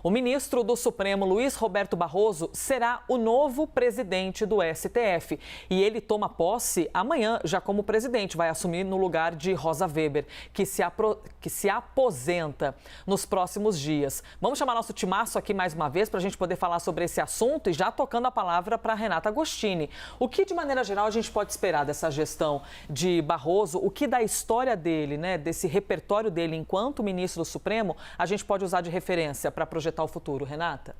O ministro do Supremo, Luiz Roberto Barroso, será o novo presidente do STF. E ele toma posse amanhã, já como presidente. Vai assumir no lugar de Rosa Weber, que se aposenta nos próximos dias. Vamos chamar nosso timaço aqui mais uma vez para a gente poder falar sobre esse assunto e já tocando a palavra para Renata Agostini. O que, de maneira geral, a gente pode esperar dessa gestão de Barroso? O que da história dele, né, desse repertório dele enquanto ministro do Supremo, a gente pode usar de referência para projetar o futuro, Renata?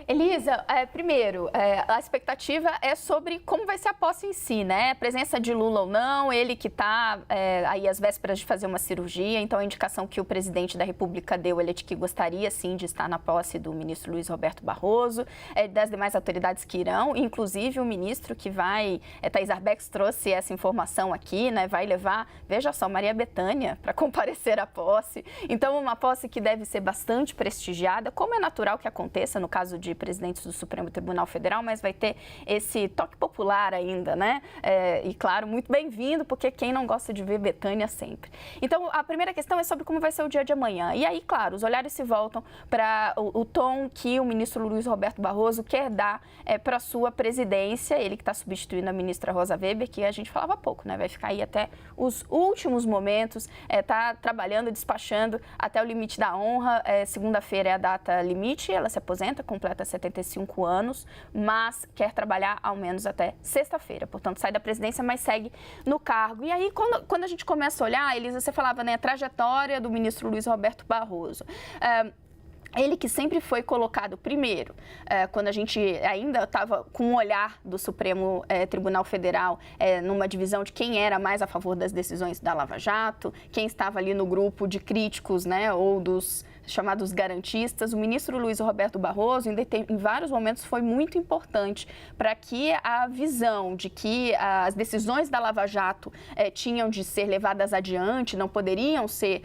Elisa, primeiro, a expectativa é sobre como vai ser a posse em si, né? A presença de Lula ou não, ele que está aí às vésperas de fazer uma cirurgia, então a indicação que o presidente da República deu, ele é de que gostaria sim de estar na posse do ministro Luiz Roberto Barroso, das demais autoridades que irão, inclusive o ministro que vai, Thais Arbex trouxe essa informação aqui, né? Vai levar, veja só, Maria Bethânia para comparecer à posse, então uma posse que deve ser bastante prestigiada, como é natural que aconteça no caso de presidentes do Supremo Tribunal Federal, mas vai ter esse toque popular ainda, né? E claro, muito bem-vindo, porque quem não gosta de ver Bethânia sempre. Então, a primeira questão é sobre como vai ser o dia de amanhã. E aí, claro, os olhares se voltam para o tom que o ministro Luiz Roberto Barroso quer dar para a sua presidência, ele que está substituindo a ministra Rosa Weber, que a gente falava há pouco, né? Vai ficar aí até os últimos momentos, tá trabalhando, despachando até o limite da honra. Segunda-feira é a data limite, ela se aposenta, completa 75 anos, mas quer trabalhar ao menos até sexta-feira. Portanto, sai da presidência, mas segue no cargo. E aí, quando a gente começa a olhar, Elisa, você falava, né, a trajetória do ministro Luiz Roberto Barroso. Ele que sempre foi colocado primeiro, quando a gente ainda estava com o olhar do Supremo Tribunal Federal numa divisão de quem era mais a favor das decisões da Lava Jato, quem estava ali no grupo de críticos, né, ou dos chamados garantistas, o ministro Luiz Roberto Barroso, em vários momentos, foi muito importante para que a visão de que as decisões da Lava Jato tinham de ser levadas adiante, não poderiam ser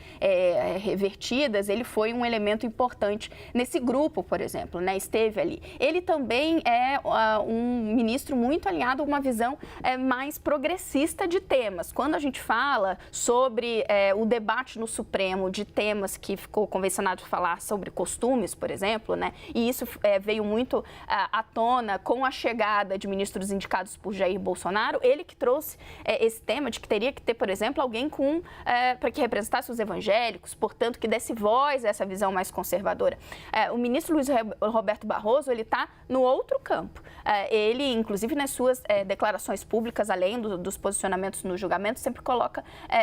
revertidas, ele foi um elemento importante nesse grupo, por exemplo, né? Esteve ali. Ele também é um ministro muito alinhado a uma visão mais progressista de temas. Quando a gente fala sobre o debate no Supremo de temas que ficou convencionado de falar sobre costumes, por exemplo, né? E isso veio muito à tona com a chegada de ministros indicados por Jair Bolsonaro. Ele que trouxe esse tema de que teria que ter, por exemplo, alguém para que representasse os evangélicos, portanto, que desse voz a essa visão mais conservadora. O ministro Luiz Roberto Barroso, ele está no outro campo. Ele, inclusive, nas suas declarações públicas, além dos posicionamentos no julgamento, sempre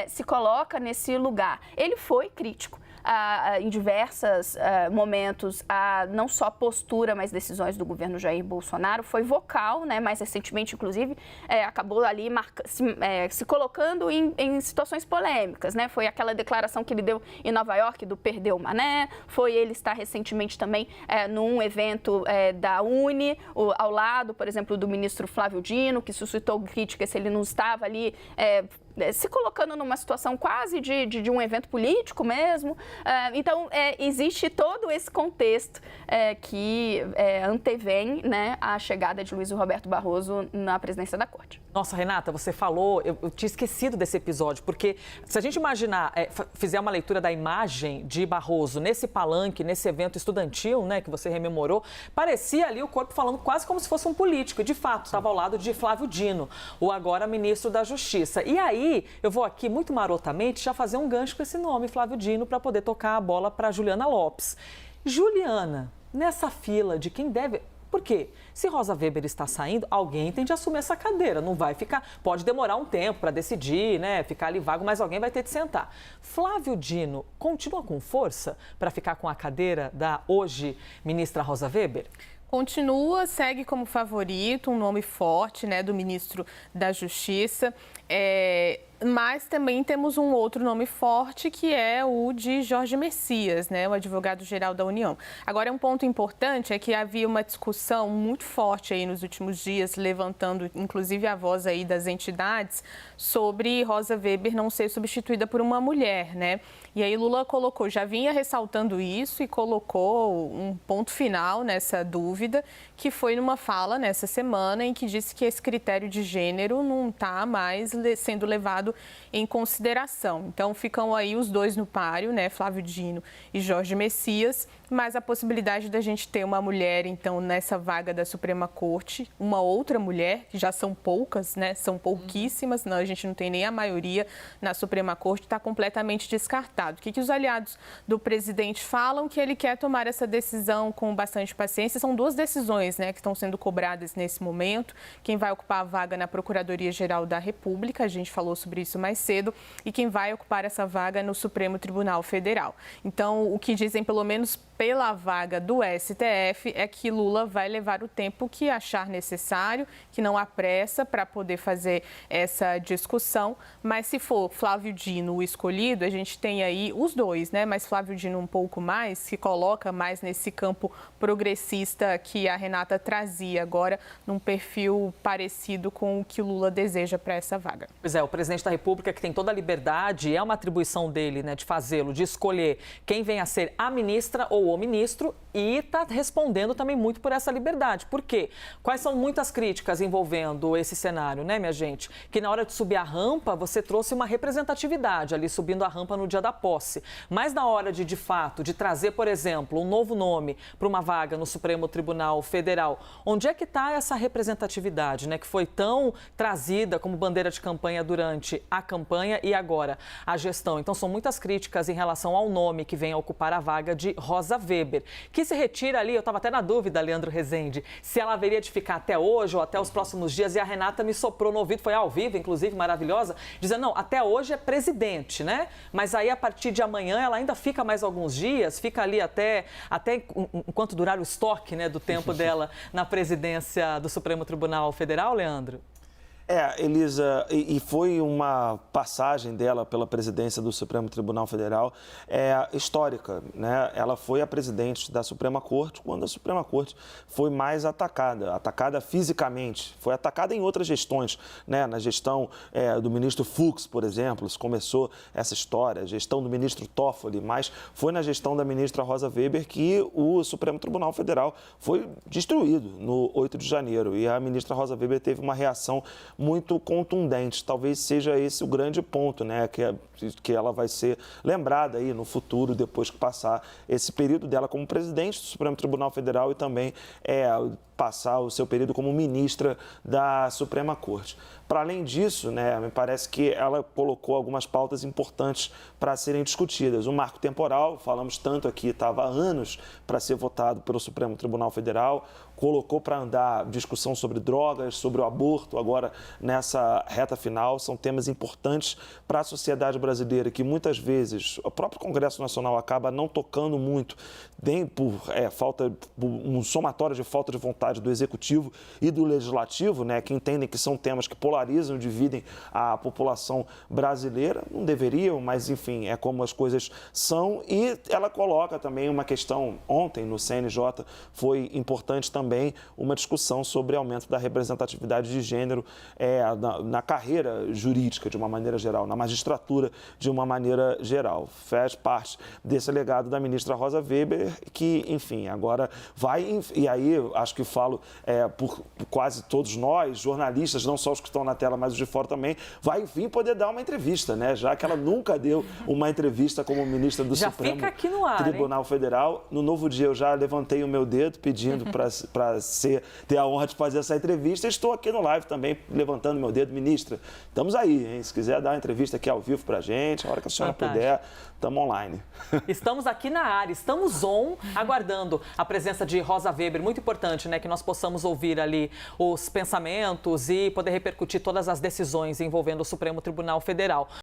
se coloca nesse lugar. Ele foi crítico em diversos momentos, não só postura, mas decisões do governo Jair Bolsonaro. Foi vocal, né? Mais recentemente, inclusive, acabou ali se colocando em situações polêmicas, né? Foi aquela declaração que ele deu em Nova York do perdeu o mané, foi ele estar recentemente também num evento da Uni, ao lado, por exemplo, do ministro Flávio Dino, que suscitou críticas se ele não estava ali se colocando numa situação quase de um evento político mesmo. Então, existe todo esse contexto que antevém, né, a chegada de Luiz Roberto Barroso na presidência da Corte. Nossa, Renata, você falou, eu tinha esquecido desse episódio, porque se a gente imaginar, fizer uma leitura da imagem de Barroso nesse palanque, nesse evento estudantil, né, que você rememorou, parecia ali o corpo falando quase como se fosse um político, e de fato estava ao lado de Flávio Dino, o agora ministro da Justiça. E aí, eu vou aqui muito marotamente já fazer um gancho com esse nome, Flávio Dino, para poder tocar a bola para Juliana Lopes. Juliana, nessa fila de quem deve... Por quê? Se Rosa Weber está saindo, alguém tem de assumir essa cadeira. Não vai ficar... Pode demorar um tempo para decidir, né? Ficar ali vago, mas alguém vai ter de sentar. Flávio Dino continua com força para ficar com a cadeira da hoje ministra Rosa Weber? Continua, segue como favorito, um nome forte, né, do ministro da Justiça. Mas também temos um outro nome forte, que é o de Jorge Messias, né, o advogado-geral da União. Agora, um ponto importante é que havia uma discussão muito forte aí nos últimos dias, levantando inclusive a voz aí das entidades, sobre Rosa Weber não ser substituída por uma mulher, né? E aí Lula já vinha ressaltando isso e colocou um ponto final nessa dúvida, que foi numa fala nessa semana em que disse que esse critério de gênero não está mais sendo levado levado em consideração. Então, ficam aí os dois no páreo, né, Flávio Dino e Jorge Messias, mas a possibilidade da gente ter uma mulher, então, nessa vaga da Suprema Corte, uma outra mulher, que já são poucas, né, são pouquíssimas, não, a gente não tem nem a maioria na Suprema Corte, está completamente descartado. O que os aliados do presidente falam? Que ele quer tomar essa decisão com bastante paciência. São duas decisões, né, que estão sendo cobradas nesse momento. Quem vai ocupar a vaga na Procuradoria-Geral da República, a gente falou sobre isso mais cedo, e quem vai ocupar essa vaga no Supremo Tribunal Federal. Então, o que dizem, pelo menos pela vaga do STF, é que Lula vai levar o tempo que achar necessário, que não há pressa para poder fazer essa discussão, mas se for Flávio Dino o escolhido, a gente tem aí os dois, né? Mas Flávio Dino um pouco mais, se coloca mais nesse campo progressista que a Renata trazia agora, num perfil parecido com o que o Lula deseja para essa vaga. Pois é, o presidente da República, que tem toda a liberdade, é uma atribuição dele, né, de fazê-lo, de escolher quem vem a ser a ministra ou o ministro, e está respondendo também muito por essa liberdade. Por quê? Quais são muitas críticas envolvendo esse cenário, né, minha gente? Que na hora de subir a rampa, você trouxe uma representatividade ali subindo a rampa no dia da posse. Mas na hora de fato, de trazer, por exemplo, um novo nome para uma vaga no Supremo Tribunal Federal, onde é que está essa representatividade, né, que foi tão trazida como bandeira de campanha durante a campanha e agora a gestão? Então, são muitas críticas em relação ao nome que vem a ocupar a vaga de Rosa Weber, que se retira ali. Eu estava até na dúvida, Leandro Rezende, se ela haveria de ficar até hoje ou até os próximos dias, e a Renata me soprou no ouvido, foi ao vivo, inclusive, maravilhosa, dizendo, não, até hoje é presidente, né? Mas aí, a partir de amanhã, ela ainda fica mais alguns dias, fica ali até enquanto durar o estoque, né, do tempo dela na presidência do Supremo Tribunal Federal, Leandro? Elisa, e foi uma passagem dela pela presidência do Supremo Tribunal Federal histórica, né? Ela foi a presidente da Suprema Corte quando a Suprema Corte foi mais atacada fisicamente, foi atacada em outras gestões, né? Na gestão do ministro Fux, por exemplo, se começou essa história, a gestão do ministro Toffoli, mas foi na gestão da ministra Rosa Weber que o Supremo Tribunal Federal foi destruído no 8 de janeiro, e a ministra Rosa Weber teve uma reação muito contundente. Talvez seja esse o grande ponto, né? Que ela vai ser lembrada aí no futuro, depois que passar esse período dela como presidente do Supremo Tribunal Federal e também passar o seu período como ministra da Suprema Corte. Para além disso, né, me parece que ela colocou algumas pautas importantes para serem discutidas. O marco temporal, falamos tanto aqui, estava há anos para ser votado pelo Supremo Tribunal Federal, colocou para andar discussão sobre drogas, sobre o aborto, agora nessa reta final. São temas importantes para a sociedade brasileira, que muitas vezes o próprio Congresso Nacional acaba não tocando muito, nem por um somatório de falta de vontade do Executivo e do Legislativo, né, que entendem que são temas que polarizam, dividem a população brasileira. Não deveriam, mas enfim, é como as coisas são. E ela coloca também uma questão, ontem no CNJ foi importante também uma discussão sobre aumento da representatividade de gênero na carreira jurídica de uma maneira geral, na magistratura de uma maneira geral. Faz parte desse legado da ministra Rosa Weber, que, enfim, agora vai, e aí acho que falo por quase todos nós, jornalistas, não só os que estão na tela, mas os de fora também, vai, enfim, poder dar uma entrevista, né? Já que ela nunca deu uma entrevista como ministra do Supremo Tribunal Federal. No Novo Dia eu já levantei o meu dedo pedindo para ter a honra de fazer essa entrevista. Estou aqui no live também levantando meu dedo, ministra. Estamos aí, hein? Se quiser dar uma entrevista aqui ao vivo para a gente, a hora que a senhora puder, estamos online. Estamos aqui na área, estamos aguardando a presença de Rosa Weber. Muito importante, né, que nós possamos ouvir ali os pensamentos e poder repercutir todas as decisões envolvendo o Supremo Tribunal Federal.